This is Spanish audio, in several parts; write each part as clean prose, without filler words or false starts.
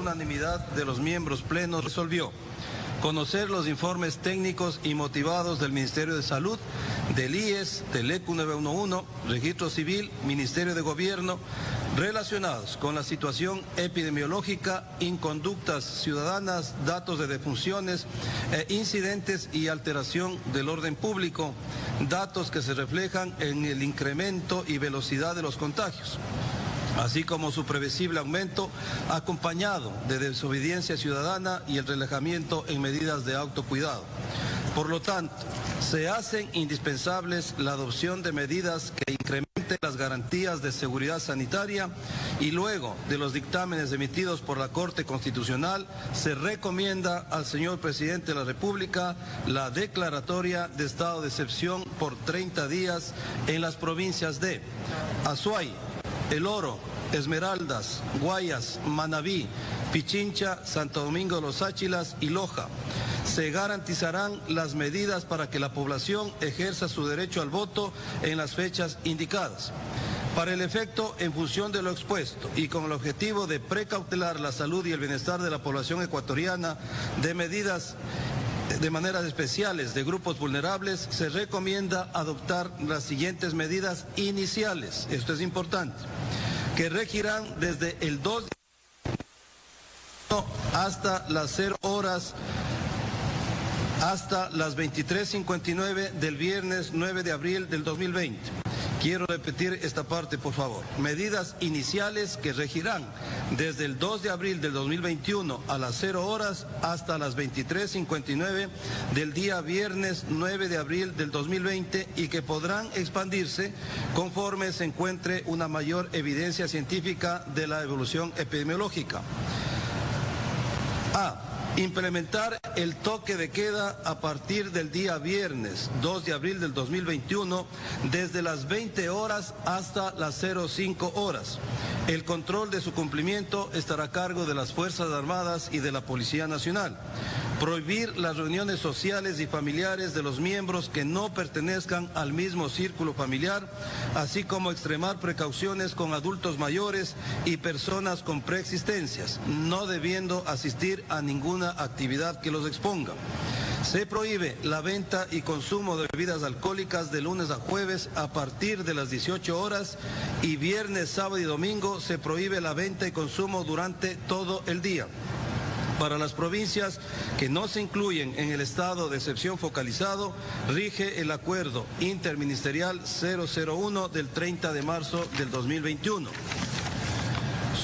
unanimidad de los miembros plenos resolvió conocer los informes técnicos y motivados del Ministerio de Salud, del IES, del ECU 911, Registro Civil, Ministerio de Gobierno, relacionados con la situación epidemiológica, inconductas ciudadanas, datos de defunciones, incidentes y alteración del orden público, datos que se reflejan en el incremento y velocidad de los contagios, así como su previsible aumento acompañado de desobediencia ciudadana y el relajamiento en medidas de autocuidado. Por lo tanto, se hacen indispensables la adopción de medidas que incrementen las garantías de seguridad sanitaria y luego de los dictámenes emitidos por la Corte Constitucional, se recomienda al señor Presidente de la República la declaratoria de estado de excepción por 30 días en las provincias de Azuay, El Oro, Esmeraldas, Guayas, Manabí, Pichincha, Santo Domingo de los Áchilas y Loja. Se garantizarán las medidas para que la población ejerza su derecho al voto en las fechas indicadas. Para el efecto, en función de lo expuesto y con el objetivo de precautelar la salud y el bienestar de la población ecuatoriana, de medidas de maneras especiales de grupos vulnerables, se recomienda adoptar las siguientes medidas iniciales, esto es importante, que regirán desde el 2 de hasta las 0 horas, hasta las 23:59 del viernes 9 de abril del 2020. Quiero repetir esta parte, por favor. Medidas iniciales que regirán desde el 2 de abril del 2021 a las 0 horas hasta las 23:59 del día viernes 9 de abril del 2020 y que podrán expandirse conforme se encuentre una mayor evidencia científica de la evolución epidemiológica. A. Implementar el toque de queda a partir del día viernes 2 de abril del 2021 desde las 20 horas hasta las 05 horas. El control de su cumplimiento estará a cargo de las Fuerzas Armadas y de la Policía Nacional. Prohibir las reuniones sociales y familiares de los miembros que no pertenezcan al mismo círculo familiar, así como extremar precauciones con adultos mayores y personas con preexistencias, no debiendo asistir a ninguna actividad que los exponga. Se prohíbe la venta y consumo de bebidas alcohólicas de lunes a jueves a partir de las 18 horas y viernes, sábado y domingo se prohíbe la venta y consumo durante todo el día. Para las provincias que no se incluyen en el estado de excepción focalizado, rige el acuerdo interministerial 001 del 30 de marzo del 2021.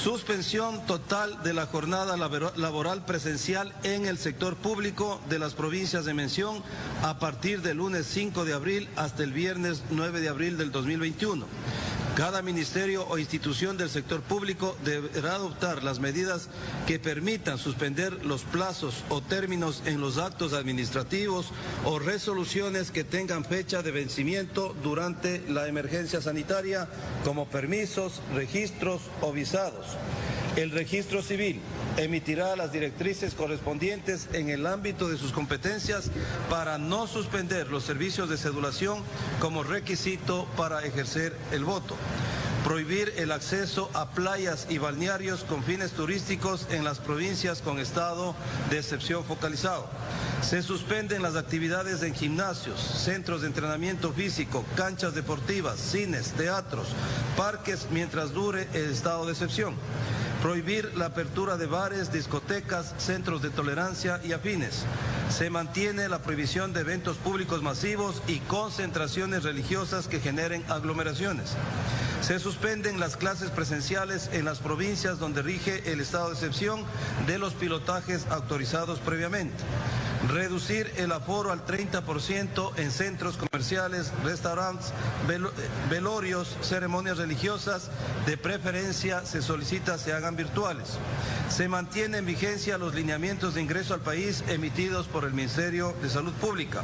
Suspensión total de la jornada laboral presencial en el sector público de las provincias de mención a partir del lunes 5 de abril hasta el viernes 9 de abril del 2021. Cada ministerio o institución del sector público deberá adoptar las medidas que permitan suspender los plazos o términos en los actos administrativos o resoluciones que tengan fecha de vencimiento durante la emergencia sanitaria, como permisos, registros o visados. El Registro Civil emitirá las directrices correspondientes en el ámbito de sus competencias para no suspender los servicios de cedulación como requisito para ejercer el voto. Prohibir el acceso a playas y balnearios con fines turísticos en las provincias con estado de excepción focalizado. Se suspenden las actividades en gimnasios, centros de entrenamiento físico, canchas deportivas, cines, teatros, parques mientras dure el estado de excepción. Prohibir la apertura de bares, discotecas, centros de tolerancia y afines. Se mantiene la prohibición de eventos públicos masivos y concentraciones religiosas que generen aglomeraciones. Se suspenden las clases presenciales en las provincias donde rige el estado de excepción de los pilotajes autorizados previamente. Reducir el aforo al 30% en centros comerciales, restaurantes, velorios, ceremonias religiosas. De preferencia se solicita se hagan virtuales. Se mantiene en vigencia los lineamientos de ingreso al país emitidos por el Ministerio de Salud Pública.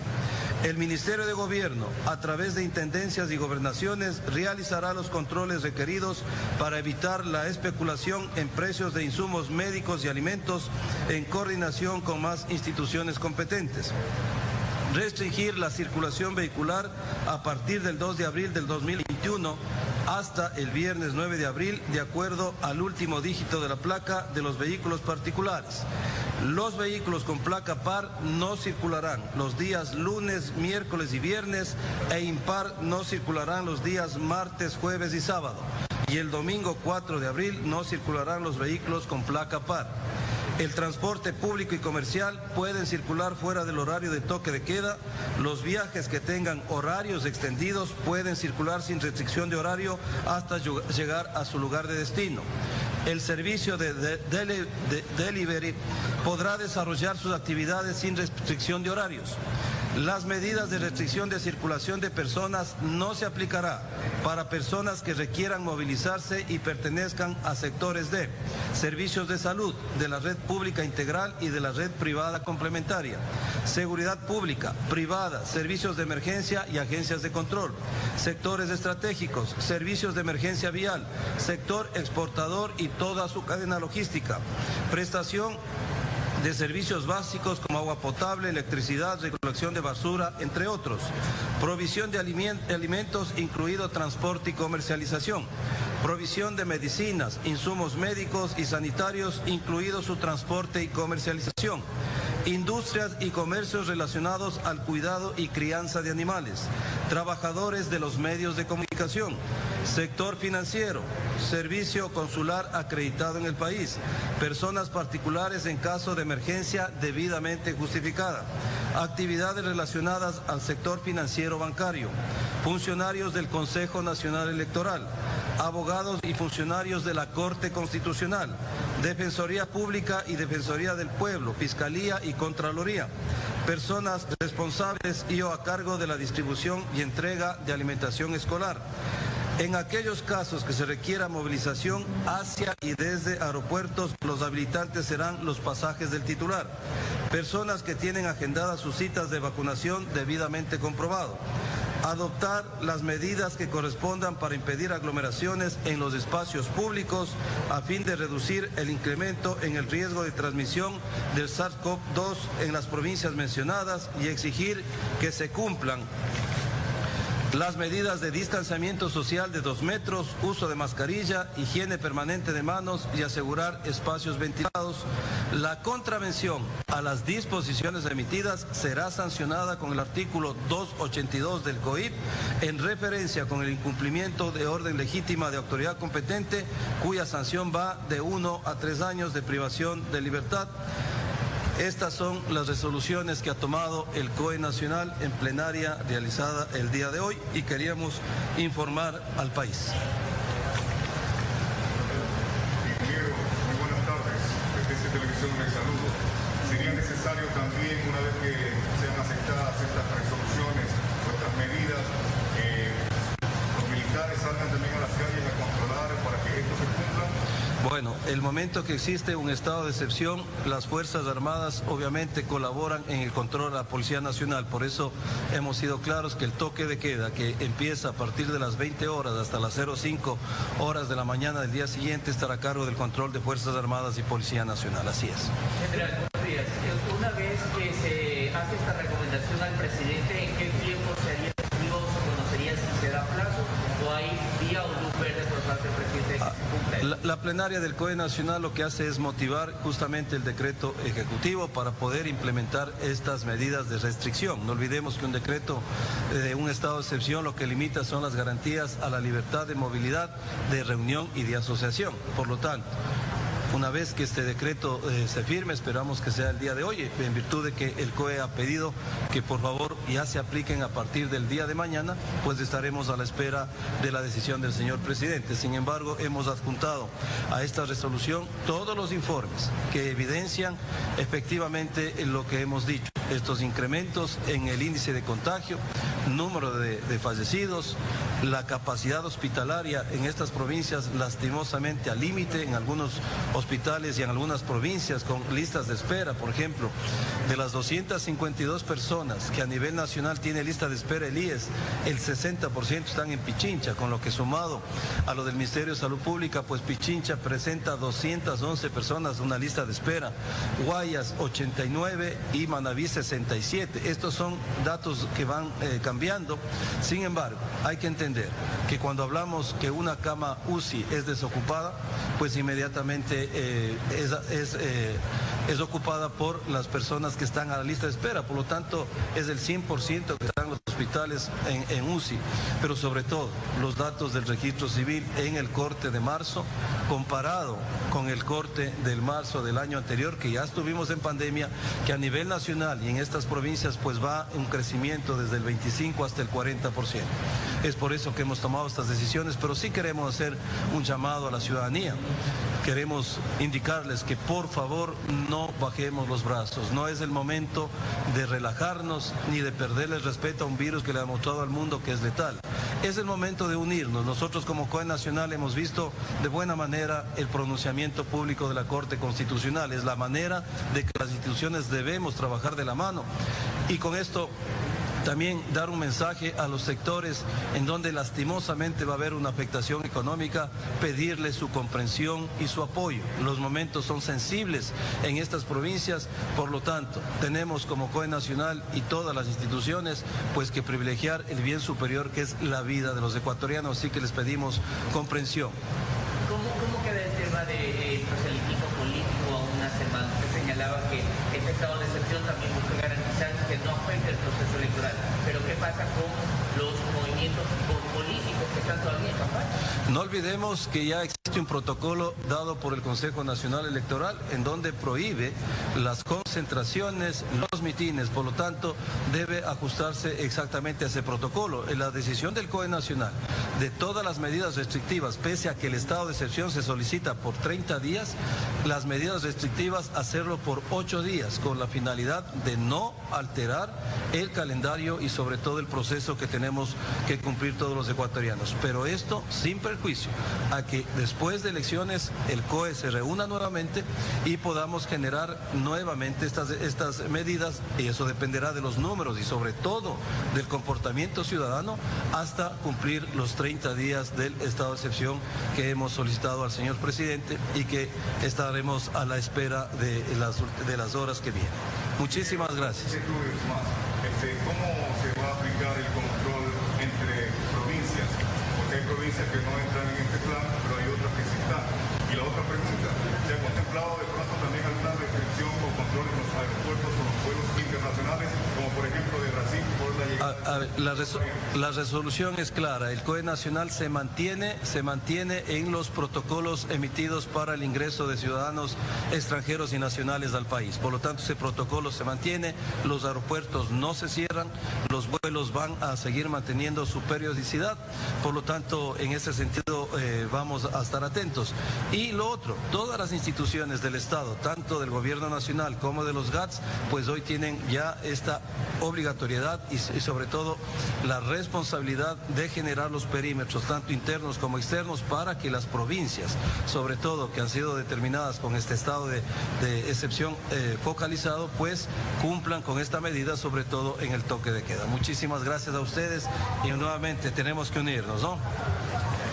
El Ministerio de Gobierno, a través de intendencias y gobernaciones, realizará los controles requeridos para evitar la especulación en precios de insumos médicos y alimentos en coordinación con más instituciones competentes. Restringir la circulación vehicular a partir del 2 de abril del 2021 hasta el viernes 9 de abril, de acuerdo al último dígito de la placa de los vehículos particulares. Los vehículos con placa par no circularán los días lunes, miércoles y viernes, e impar no circularán los días martes, jueves y sábado. Y el domingo 4 de abril no circularán los vehículos con placa par. El transporte público y comercial pueden circular fuera del horario de toque de queda. Los viajes que tengan horarios extendidos pueden circular sin restricción de horario hasta llegar a su lugar de destino. El servicio de delivery podrá desarrollar sus actividades sin restricción de horarios. Las medidas de restricción de circulación de personas no se aplicará para personas que requieran movilizarse y pertenezcan a sectores de servicios de salud, de la red pública integral y de la red privada complementaria, seguridad pública, privada, servicios de emergencia y agencias de control, sectores estratégicos, servicios de emergencia vial, sector exportador y toda su cadena logística, prestación de servicios básicos como agua potable, electricidad, recolección de basura, entre otros. Provisión de alimentos, incluido transporte y comercialización. Provisión de medicinas, insumos médicos y sanitarios, incluido su transporte y comercialización. Industrias y comercios relacionados al cuidado y crianza de animales. Trabajadores de los medios de comunicación. Sector financiero. Servicio consular acreditado en el país. Personas particulares en caso de emergencia debidamente justificada. Actividades relacionadas al sector financiero bancario. Funcionarios del Consejo Nacional Electoral. Abogados y funcionarios de la Corte Constitucional, Defensoría Pública y Defensoría del Pueblo, Fiscalía y Contraloría, personas responsables y o a cargo de la distribución y entrega de alimentación escolar. En aquellos casos que se requiera movilización hacia y desde aeropuertos, los habilitantes serán los pasajes del titular. Personas que tienen agendadas sus citas de vacunación debidamente comprobado. Adoptar las medidas que correspondan para impedir aglomeraciones en los espacios públicos a fin de reducir el incremento en el riesgo de transmisión del SARS-CoV-2 en las provincias mencionadas y exigir que se cumplan las medidas de distanciamiento social de 2 metros, uso de mascarilla, higiene permanente de manos y asegurar espacios ventilados. La contravención a las disposiciones emitidas será sancionada con el artículo 282 del COIP en referencia con el incumplimiento de orden legítima de autoridad competente, cuya sanción va de 1 a 3 años de privación de libertad. Estas son las resoluciones que ha tomado el COE Nacional en plenaria realizada el día de hoy y queríamos informar al país. Ingeniero, muy buenas tardes. Desde Televisión les saludo. Sería necesario también, una vez que sean aceptadas estas resoluciones o estas medidas, los militares salgan también a las calles a controlar para que esto se cumpla. Bueno, el momento que existe un estado de excepción, las Fuerzas Armadas obviamente colaboran en el control a la Policía Nacional. Por eso hemos sido claros que el toque de queda, que empieza a partir de las 20 horas hasta las 05 horas de la mañana del día siguiente, estará a cargo del control de Fuerzas Armadas y Policía Nacional. Así es. General, buenos días. Una vez que se hace esta recomendación al presidente, ¿en qué tiempo se haría efectivo? ¿Se conocería si se da plazo o hay vía o luz verde por parte del presidente de que se cumpla? La plenaria del COE Nacional lo que hace es motivar justamente el decreto ejecutivo para poder implementar estas medidas de restricción. No olvidemos que un decreto de un estado de excepción lo que limita son las garantías a la libertad de movilidad, de reunión y de asociación. Por lo tanto, una vez que este decreto se firme, esperamos que sea el día de hoy, en virtud de que el COE ha pedido que por favor ya se apliquen a partir del día de mañana, pues estaremos a la espera de la decisión del señor presidente. Sin embargo, hemos adjuntado a esta resolución todos los informes que evidencian efectivamente lo que hemos dicho. Estos incrementos en el índice de contagio, número de fallecidos, la capacidad hospitalaria en estas provincias lastimosamente al límite, en algunos hospitales y en algunas provincias con listas de espera. Por ejemplo, de las 252 personas que a nivel nacional tiene lista de espera el IES, el 60% están en Pichincha, con lo que sumado a lo del Ministerio de Salud Pública, pues Pichincha presenta 211 personas una lista de espera, Guayas 89 y Manaví 67. Estos son datos que van cambiando. Sin embargo, hay que entender que cuando hablamos que una cama UCI es desocupada, pues inmediatamente es ocupada por las personas que están a la lista de espera. Por lo tanto, es el 100% que están los hospitales en UCI. Pero sobre todo, los datos del registro civil en el corte de marzo, comparado con el corte del marzo del año anterior, que ya estuvimos en pandemia, que a nivel nacional y en estas provincias pues va un crecimiento desde el 25 hasta el 40%. Es por eso que hemos tomado estas decisiones, pero sí queremos hacer un llamado a la ciudadanía. Queremos indicarles que por favor no bajemos los brazos. No es el momento de relajarnos ni de perderle el respeto a un virus que le ha demostrado al mundo que es letal. Es el momento de unirnos. Nosotros como COE Nacional hemos visto de buena manera el pronunciamiento público de la Corte Constitucional. Es la manera de que las instituciones debemos trabajar de la mano. Y con esto también dar un mensaje a los sectores en donde lastimosamente va a haber una afectación económica, pedirles su comprensión y su apoyo. Los momentos son sensibles en estas provincias, por lo tanto, tenemos como COE Nacional y todas las instituciones pues que privilegiar el bien superior que es la vida de los ecuatorianos, así que les pedimos comprensión. ¿Cómo queda el tema de proselitismo político a una semana? Usted señalaba que este estado de excepción también busca garantizar que no afecte el proceso electoral. Pero ¿qué pasa con los movimientos políticos que están todavía en campaña? No olvidemos que ya existe un protocolo dado por el Consejo Nacional Electoral en donde prohíbe las concentraciones, los mitines, por lo tanto debe ajustarse exactamente a ese protocolo. La decisión del COE Nacional de todas las medidas restrictivas, pese a que el estado de excepción se solicita por 30 días, las medidas restrictivas hacerlo por 8 días, con la finalidad de no alterar el calendario y sobre todo el proceso que tenemos que cumplir todos los ecuatorianos. Pero esto sin perjuicio a que después de elecciones el COE se reúna nuevamente y podamos generar nuevamente estas medidas, y eso dependerá de los números y sobre todo del comportamiento ciudadano hasta cumplir los 30 días del estado de excepción que hemos solicitado al señor presidente y que estaremos a la espera de las horas que vienen. Muchísimas gracias. ¿Cómo se va a aplicar el control entre provincias? Porque hay provincias que no entran en este plan, pero hay otras que sí están. Y la otra pregunta, ¿se ha contemplado de pronto también alguna restricción o control en los aeropuertos o los vuelos internacionales, como por ejemplo de Brasil, por la llegada? La resolución es clara. El COE Nacional se mantiene en los protocolos emitidos para el ingreso de ciudadanos extranjeros y nacionales al país. Por lo tanto, ese protocolo se mantiene, los aeropuertos no se cierran, los vuelos van a seguir manteniendo su periodicidad. Por lo tanto, en ese sentido vamos a estar atentos. Y lo otro, todas las instituciones del Estado, tanto del Gobierno Nacional como de los GATS, pues hoy tienen ya esta obligatoriedad y sobre todo la responsabilidad de generar los perímetros, tanto internos como externos, para que las provincias, sobre todo que han sido determinadas con este estado de excepción focalizado, pues cumplan con esta medida, sobre todo en el toque de queda. Muchísimas gracias a ustedes y nuevamente tenemos que unirnos, ¿no?